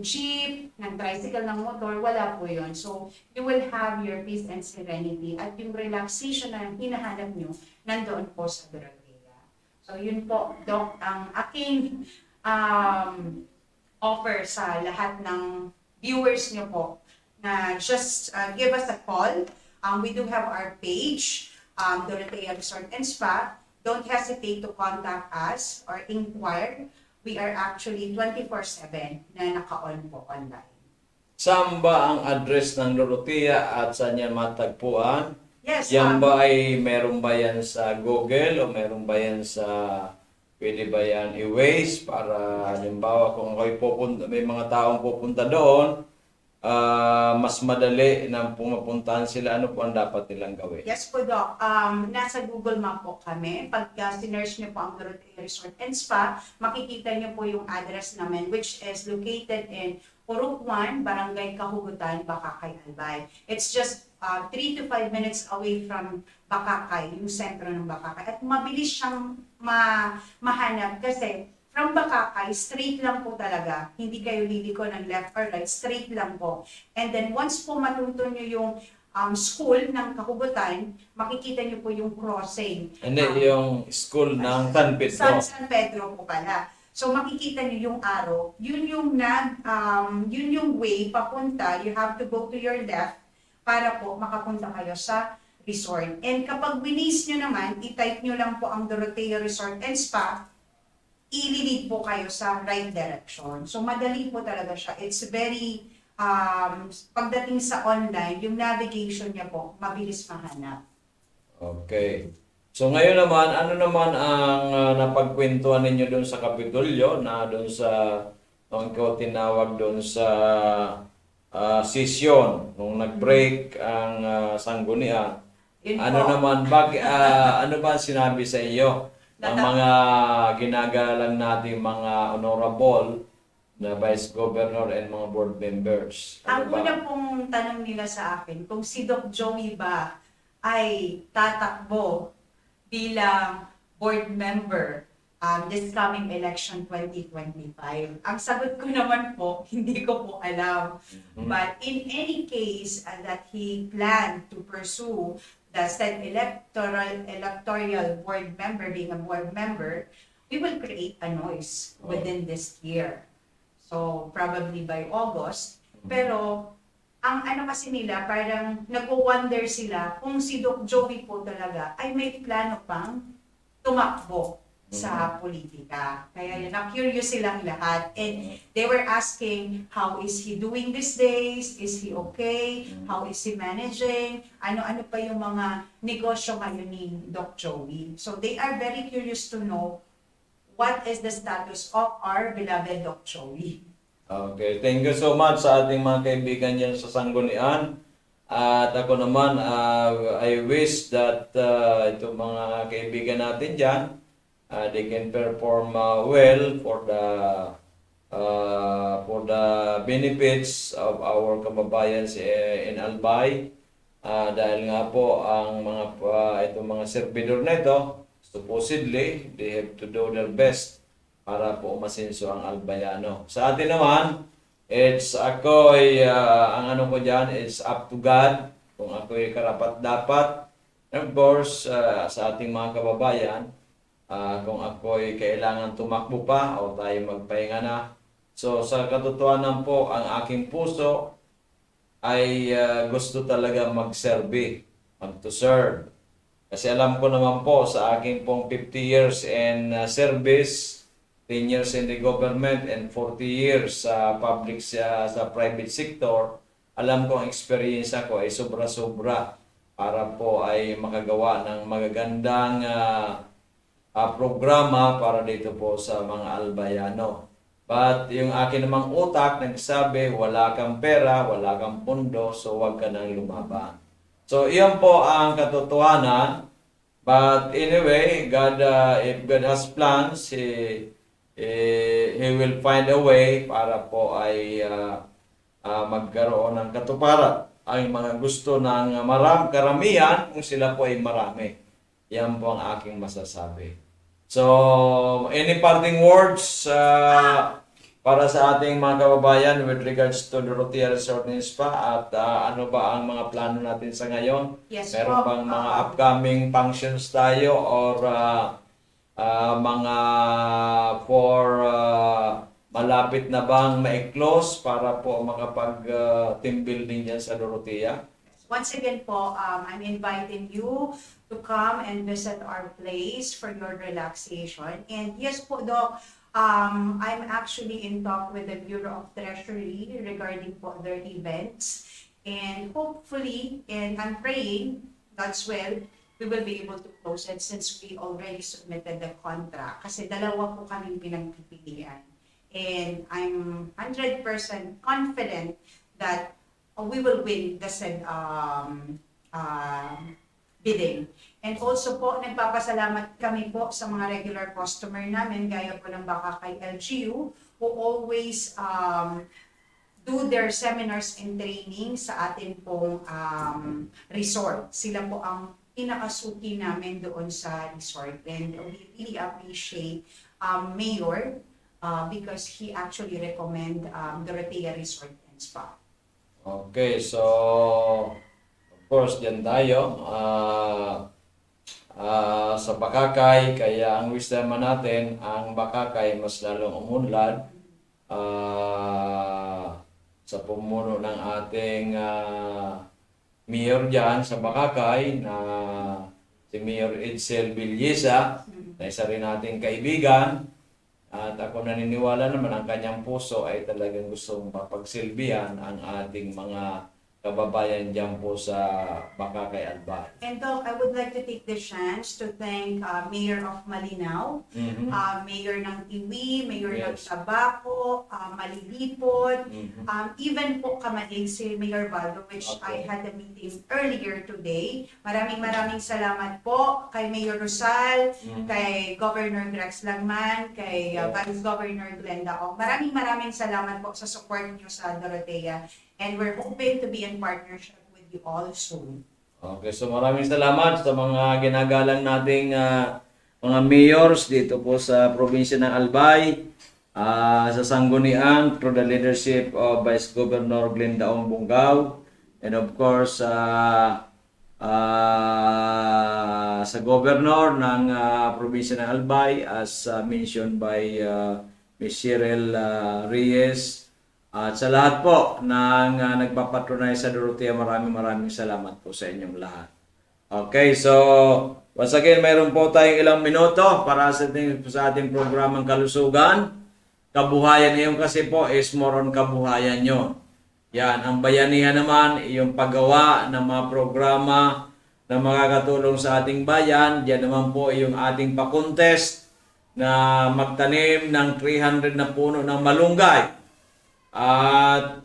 jeep, ng tricycle, ng motor, wala po yun. So, you will have your peace and serenity at yung relaxation na hinahanap nyo, nandoon po sa Dorotea. So, yun po, Doc, ang aking offer sa lahat ng viewers nyo po na just give us a call. We do have our page, Dorotea Resort and Spa. Don't hesitate to contact us or inquire. We are actually 24/7 na naka-on po online. Saan ba ang address ng Dorotea at saan yan matagpuan? Yes. Yan ba ay meron ba yan sa Google o meron ba yan sa, pwede ba yan i-Waze para halimbawa kung kayo pupunta, may mga taong pupunta doon, mas madali na pumapuntahan sila, ano po ang dapat nilang gawin? Yes po, Doc. Nasa Google Map po kami. Pag sinerge niyo po ang Dorotea Resort and Spa, makikita niyo po yung address namin, which is located in Purok 1, Barangay Kahugutan, Bakakay, Albay. It's just 3 to 5 minutes away from Bakakay, yung sentro ng Bakakay. At mabilis siyang mahanap kasi from Bakakay, straight lang po talaga. Hindi kayo liliko ng left or right, straight lang po. And then once po matuto nyo yung school ng Kahugutan, makikita nyo po yung crossing. Hindi, yung school ng San Pedro. San Pedro po pala. So makikita niyo yung arrow, yun yung way papunta. You have to go to your left para po makapunta kayo sa resort. And kapag winis nyo naman, i-type nyo lang po ang Dorotea Resort and Spa, ililid po kayo sa right direction. So madali po talaga siya. It's very, pagdating sa online, yung navigation niya po, mabilis mahanap. Okay. So ngayon naman, ano naman ang napagkwentuhan ninyo doon sa Kapitolyo na doon sa, ang ko tinawag doon sa session, nung nag-break ang sanggunian. Yun Ano po. naman, ano ba ang sinabi sa iyo? Ang mga ginagalang nating mga honorable na Vice Governor and mga board members. Ang Ano ba? una pong tanong nila sa akin, kung si Doc Joey ba ay tatakbo bilang board member this coming election 2025. Ang sagot ko naman po, hindi ko po alam. But in any case that he planned to pursue the said electoral board member, being a board member, we will create a noise within this year. So probably by August. Pero ang ano kasi nila, parang nag-wonder sila kung si Doc Joey po talaga ay may plano pang tumakbo sa politika. Kaya yun, na-curious silang lahat. And they were asking, how is he doing these days? Is he okay? How is he managing? Ano-ano pa yung mga negosyo ngayon ni Doc Joey? So they are very curious to know what is the status of our beloved Doc Joey. Okay, thank you so much sa ating mga kaibigan dyan sa Sanggunian. At ako naman, I wish that itong mga kaibigan natin dyan, they can perform well for the benefits of our kababayan in Albay. Dahil nga po ang itong mga servidor na ito, supposedly, they have to do their best para po umasenso ang Albayano. Sa atin naman, It's ako'y, ang ano ko dyan is up to God, kung ako'y karapat-dapat. And of course, sa ating mga kababayan, kung ako'y kailangan tumakbo pa o tayo magpahinga na. So sa katotohanan po, ang aking puso ay gusto talaga mag-serve, to serve. Kasi alam ko naman po sa aking pong 50 years in service, 10 years in the government and 40 years sa sa private sector, alam ko ang experience ko ay sobra-sobra para po ay makagawa ng magagandang programa para dito po sa mga albayano. But yung akin namang utak nagsabi, wala kang pera, wala kang pundo, so wag ka nang lumaban. So iyan po ang katotohanan. But anyway, God, if God has plans, He will find a way para po ay magkaroon ng katuparan. Ang mga gusto ng karamihan, kung sila po ay marami. Yan po ang aking masasabi. So, any parting words para sa ating mga kababayan with regards to Dorotea Resort and Spa at ano ba ang mga plano natin sa ngayon? Yes Meron po. bang mga upcoming functions tayo or mga malapit na bang ma-close para po makapag-team building dyan sa Dorotea? Once again po, I'm inviting you to come and visit our place for your relaxation. And yes po, Doc, I'm actually in talk with the Bureau of Treasury regarding po their events. And hopefully, and I'm praying, God's will, we will be able to close it since we already submitted the contract. Kasi dalawa po kaming pinagpipilian. And I'm 100% confident that we will win the said bidding. And also po, nagpapasalamat kami po sa mga regular customer namin, gaya po ng Baka kay LGU, who always do their seminars and training sa atin pong resort. Sila po ang pinakasuki namin doon sa resort. And we really appreciate Mayor because he actually recommend Dorotea Resort and Spa. Okay, so of course dyan tayo sa Bakakay, kaya ang wish naman natin, ang Bakakay mas lalong umunlad sa pumuno ng ating mayor dyan sa Bakakay na si Mayor Edsel Villesa, na isa rin nating kaibigan. At ako naniniwala naman ang kanyang puso ay talagang gustong mapagsilbihan ang ating mga kababayan dyan po sa Bakakay Albay. And Doc, I would like to take the chance to thank Mayor of Malinaw, Mayor ng Tiwi, Mayor ng Yes. Tabaco, Malilipot, Mhm. even po Kamalig si Mayor Baldo, which Okay. I had a meeting earlier today. Maraming salamat po kay Mayor Rosal, kay Governor Grex Lagman, kay Vice Governor Glenda Ong. Maraming salamat po sa support niyo sa Dorotea. And we're hoping to be in partnership with you all soon. Okay, so maraming salamat sa mga ginagalang nating mga mayors dito po sa probinsya ng Albay, sa Sangguniang through the leadership of Vice Governor Glenda Ong Bungaw, and of course sa Governor ng probinsya ng Albay as mentioned by Ms. Cheryl Reyes. At sa lahat po ng nagpapatronize sa Dorotea, maraming salamat po sa inyong lahat. Okay, so once again, mayroon po tayong ilang minuto para sa ating programang Kalusugan. Kabuhayan niyo kasi po is more on kabuhayan nyo. Yan, ang bayanihan naman, yung paggawa ng mga programa na makakatulong sa ating bayan. Diyan naman po yung ating pa-contest na magtanim ng 300 na puno ng malunggay. At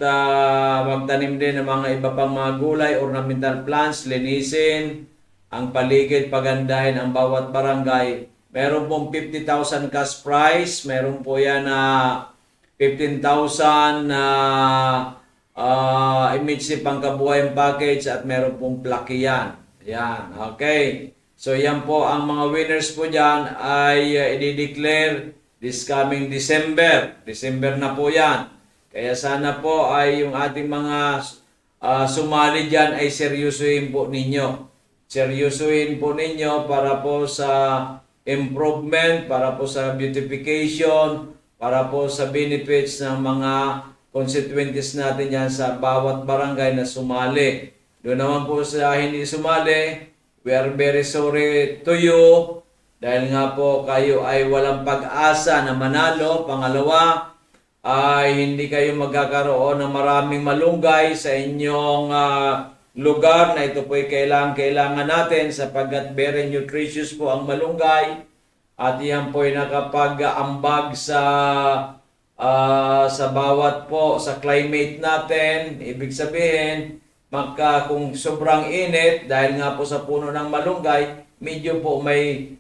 magtanim din ng mga iba pang mga gulay, ornamental plants, linisin ang paligid, pagandahin ang bawat barangay. Meron pong 50,000 cash prize, meron po yan na 15,000 na image pangkabuhayan package at meron pong plaque yan. Yan, okay. So yan po ang mga winners po dyan ay i-declare this coming December. December na po yan. Kaya sana po ay yung ating mga sumali dyan ay seryosohin po ninyo. Seryosohin po ninyo para po sa improvement, para po sa beautification, para po sa benefits ng mga constituents natin yan sa bawat barangay na sumali. Doon naman po sa hindi sumali, we are very sorry to you dahil nga po kayo ay walang pag-asa na manalo. Pangalawa, ay hindi kayo magkakaroon ng maraming malunggay sa inyong lugar na ito po ay kailangan natin sapagkat very nutritious po ang malunggay at yan po ay nakapag-ambag sa bawat po sa climate natin. Ibig sabihin, kung sobrang init dahil nga po sa puno ng malunggay, medyo po may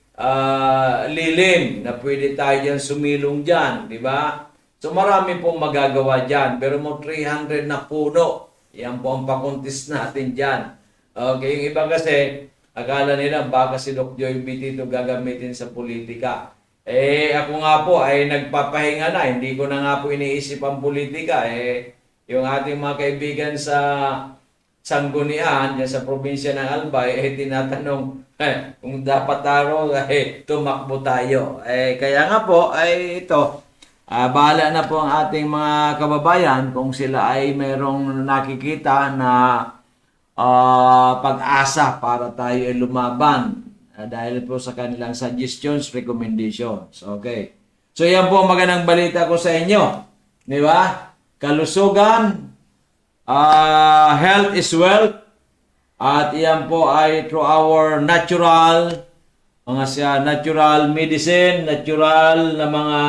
lilim na pwede tayo dyan sumilong dyan, di ba? So marami pong magagawa dyan. Pero mo 300 na puno. Yan po ang pakuntis natin dyan. Okay, yung iba kasi, akala nila baka si Doc Joy BT ito gagamitin sa politika. Ako nga po ay nagpapahinga na. Hindi ko na nga po iniisip ang politika. Yung ating mga kaibigan sa Sanggunian, dyan sa probinsya ng Albay, tinatanong kung dapat taro, tumakbo tayo. Kaya nga po, ito, bahala na po ang ating mga kababayan kung sila ay mayroong nakikita na pag-asa para tayo ay lumaban dahil po sa kanilang suggestions, recommendations. Okay. So yan po ang magandang balita ko sa inyo. Di ba? Kalusugan, health is wealth, at yan po ay through our natural medicine, natural na mga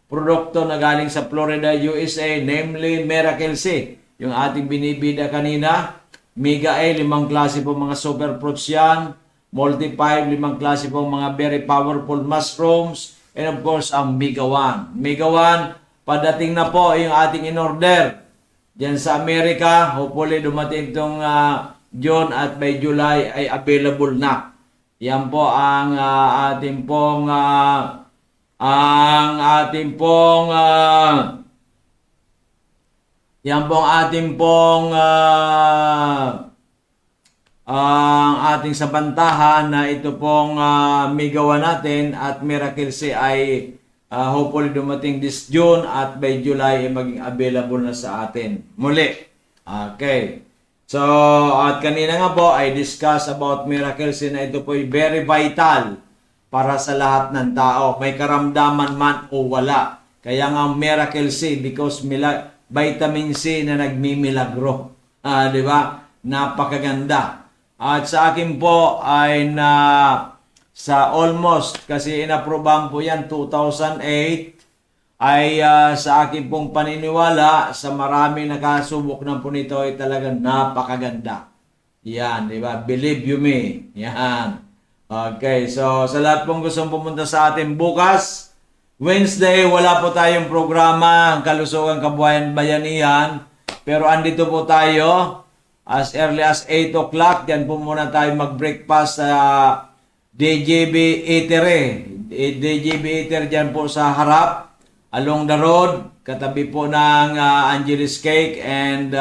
produkto na galing sa Florida, USA, namely Miracle C. Yung ating binibida kanina, Mega A, 5 klase po mga super fruits yan, Multi 5, 5 klase po mga very powerful mushrooms, and of course, ang Mega 1. Mega 1, padating na po yung ating in-order dyan sa Amerika. Hopefully, dumating itong June at by July ay available na. Yan po ang ating pong ang ating sabantahan na ito pong migawa natin at Miracle C ay hopefully dumating this June at by July ay maging available na sa atin muli. Okay. So, at kanina nga po ay discuss about Miracle C na ito po ay very vital para sa lahat ng tao. May karamdaman man o wala. Kaya nga Miracle C because vitamin C na nagmimilagro. Di ba? Napakaganda. At sa akin po ay sa almost, kasi inaprobahan po yan 2008, ay sa akin pong paniniwala, sa marami nakasubok ng po nito ay talagang napakaganda. Yan, di ba? Believe you me. Yan. Okay, so sa lahat pong gustong pumunta sa atin bukas, Wednesday, wala po tayong programa, ang Kalusugan Kabuhayan Bayanihan. Pero andito po tayo as early as 8 o'clock. Diyan po muna tayo mag-breakfast sa DJB Eatery. DJB Eatery dyan po sa harap, along the road, katabi po ng Angeles Cake and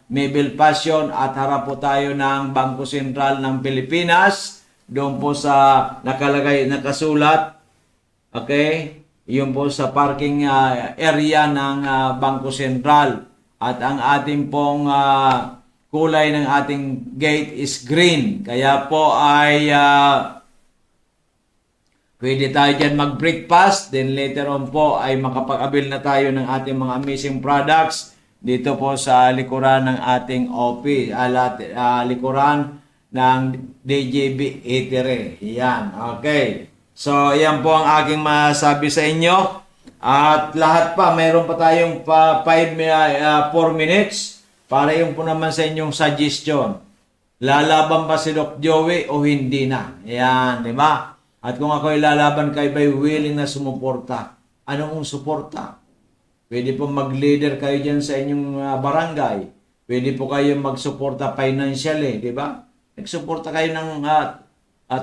Mabel Passion. At harap po tayo ng Bangko Sentral ng Pilipinas. Doon po sa nakasulat. Okay? Yun po sa parking area ng Bangko Sentral. At ang ating pong kulay ng ating gate is green. Kaya po ay pwede tayo dyan mag-breakfast. Then later on po ay makapag-avail na tayo ng ating mga amazing products dito po sa likuran ng ating office. Likuran ng DJB Eatery. Yan. Okay. So, yan po ang aking masabi sa inyo. At lahat pa, mayroon pa tayong 4 minutes para yung po naman sa inyong suggestion. Lalaban ba si Doc Joey o hindi na? Yan, di ba? At kung ako ilalaban, kayo ba'y willing na sumuporta? Anong suporta? Pwede po mag-leader kayo dyan sa inyong barangay. Pwede po kayo magsuporta financially, di ba? Nagsuporta kayo ng 20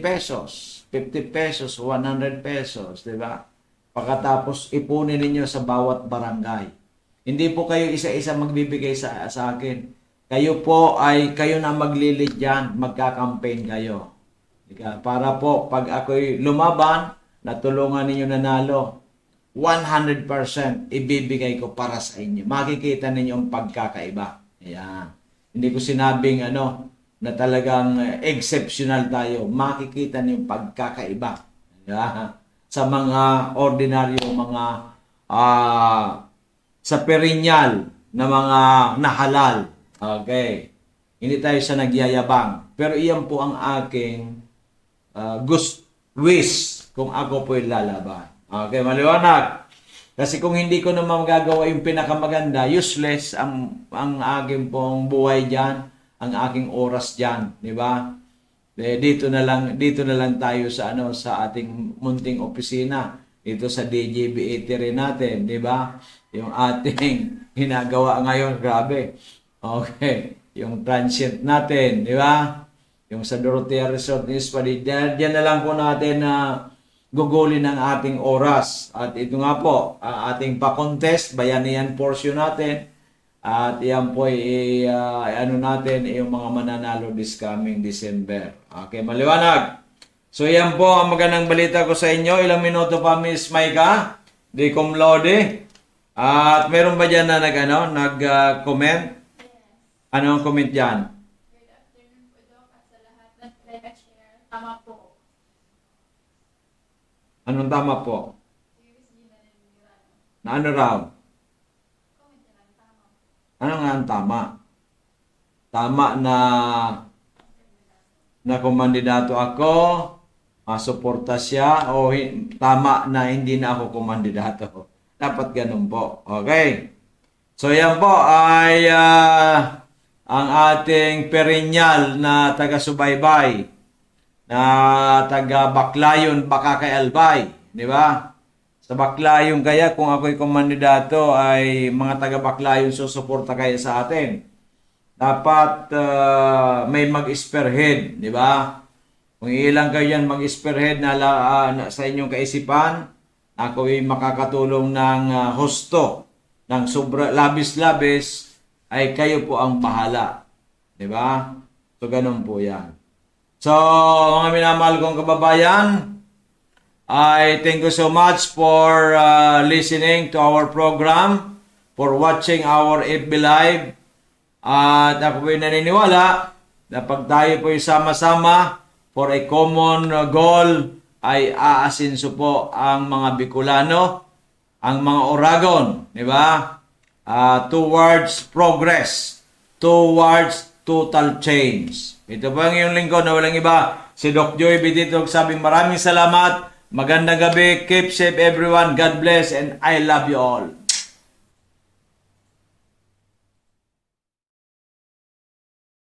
pesos, 50 pesos, 100 pesos, di ba? Pagkatapos ipunin ninyo sa bawat barangay. Hindi po kayo isa-isa magbibigay sa akin. Kayo na maglilid dyan, magka-campaign kayo. Para po, pag ako'y lumaban, natulungan ninyo nanalo, 100% ibibigay ko para sa inyo. Makikita ninyo ang pagkakaiba. Ayan. Hindi ko sinabing na talagang exceptional tayo. Makikita ninyo yung pagkakaiba. Ayan. Sa mga ordinaryo, mga sa perennial na mga nahalal. Okay. Hindi tayo sa nagyayabang. Pero iyan po ang aking wish kung ako po'y lalaban. Okay, maliwanag. Kasi kung hindi ko naman magagawa yung pinakamaganda, useless ang aking pong buhay dyan, ang aking oras dyan, di ba? Dito na lang tayo sa ating munting opisina, dito sa DJB Eatery natin, di ba? Yung ating ginagawa ngayon, grabe. Okay, yung transient natin, di ba? Yung sa Dorotea Resort News pa diyan na lang po natin na gugulin ang ating oras. At ito nga po, ang ating pa-contest, bayanihan portion natin. At yan po natin, yung mga mananalo this coming December. Okay, maliwanag. So yan po ang magandang balita ko sa inyo. Ilang minuto pa, Miss Maika? Di cum laude. At meron ba dyan na nag-comment? Ano ang comment dyan? Good afternoon po, Doc, at sa lahat ng nag-share. Tama po. Anong tama po? USG na naniniwala. Na ano raw? Comment na lang, tama po. Ano nga ang tama? Tama na kumandidato ako, masuporta siya, o tama na hindi na ako kumandidato. Dapat ganun po. Okay. So yan po ay ang ating perennial na taga-subaybay, na taga-Baclayon, Bakakay Albay. Di ba? Sa Baclayon kaya, kung ako'y kumandidato, ay mga taga-Baclayon susuporta kayo sa atin. Dapat may mag-spearhead, di ba? Kung ilang kayo yan mag-spearhead na sa inyong kaisipan, ako'y makakatulong ng husto, ng labis-labis, ay kayo po ang bahala. Di ba? So, ganun po yan. So, mga minamahal kong kababayan, I thank you so much for listening to our program, for watching our FB Live. At ako po'y naniniwala na pag tayo po'y sama-sama for a common goal, ay aasinso po ang mga Bicolano, ang mga Oragon, di ba? Towards progress, towards total change. Ito po ang iyong lingkod na walang iba, si Doc Joey Bititog, sabing maraming salamat, magandang gabi, keep safe everyone, God bless, and I love you all.